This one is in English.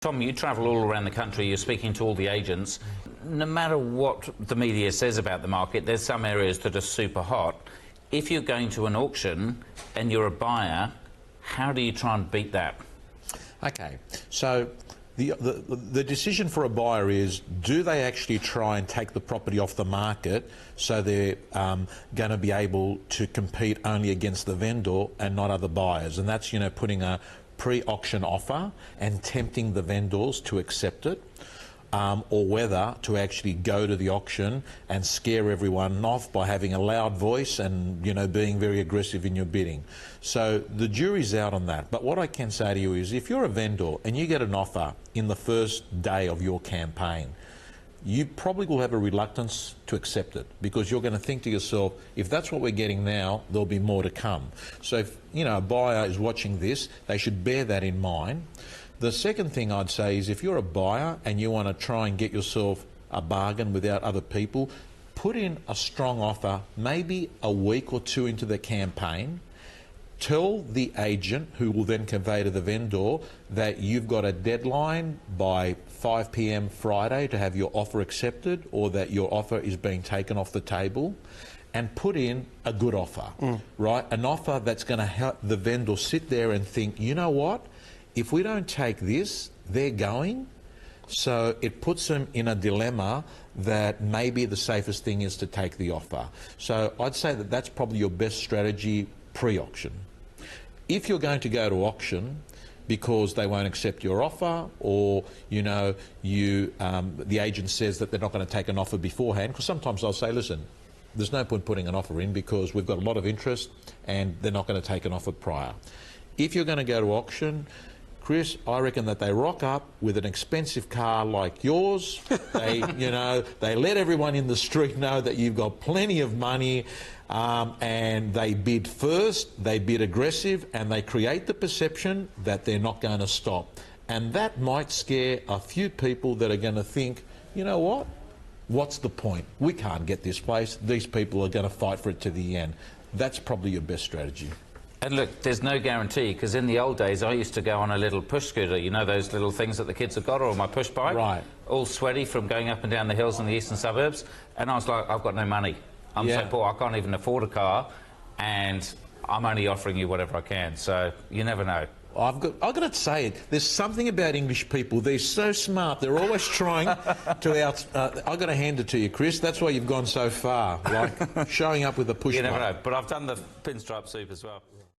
Tom, you travel all around the country, you're speaking to all the agents. No matter what the media says about the market, there's some areas that are super hot. If you're going to an auction and you're a buyer, how do you try and beat that? Okay, so the decision for a buyer is, do they actually try and take the property off the market so they're going to be able to compete only against the vendor and not other buyers? And that's, putting a pre-auction offer and tempting the vendors to accept it, or whether to actually go to the auction and scare everyone off by having a loud voice and, being very aggressive in your bidding. So the jury's out on that. But what I can say to you is, if you're a vendor and you get an offer in the first day of your campaign, you probably will have a reluctance to accept it, because you're going to think to yourself, if that's what we're getting now, there'll be more to come. So if a buyer is watching this, they should bear that in mind. The second thing I'd say is, if you're a buyer and you want to try and get yourself a bargain without other people, put in a strong offer maybe a week or two into the campaign. Tell the agent, who will then convey to the vendor, that you've got a deadline by 5 p.m. Friday to have your offer accepted, or that your offer is being taken off the table, and put in a good offer, right? An offer that's going to help the vendor sit there and think, you know what? If we don't take this, they're going. So it puts them in a dilemma that maybe the safest thing is to take the offer. So I'd say that that's probably your best strategy pre-auction. If you're going to go to auction because they won't accept your offer, or the agent says that they're not going to take an offer beforehand, because sometimes I'll say, listen, there's no point putting an offer in because we've got a lot of interest and they're not going to take an offer prior. If you're going to go to auction, Chris, I reckon that they rock up with an expensive car like yours. They, they let everyone in the street know that you've got plenty of money, and they bid first, they bid aggressive, and they create the perception that they're not going to stop. And that might scare a few people that are going to think, you know what? What's the point? We can't get this place. These people are going to fight for it to the end. That's probably your best strategy. And look, there's no guarantee, because in the old days I used to go on a little push scooter, those little things that the kids have got, or my push bike, right, all sweaty from going up and down the hills in the eastern suburbs, and I was like, I've got no money. I'm so poor, I can't even afford a car, and I'm only offering you whatever I can, so you never know. I've got to say it. There's something about English people. They're so smart. They're always trying to out. I've got to hand it to you, Chris. That's why you've gone so far. Like showing up with a push. You never know. But I've done the pinstripe soup as well.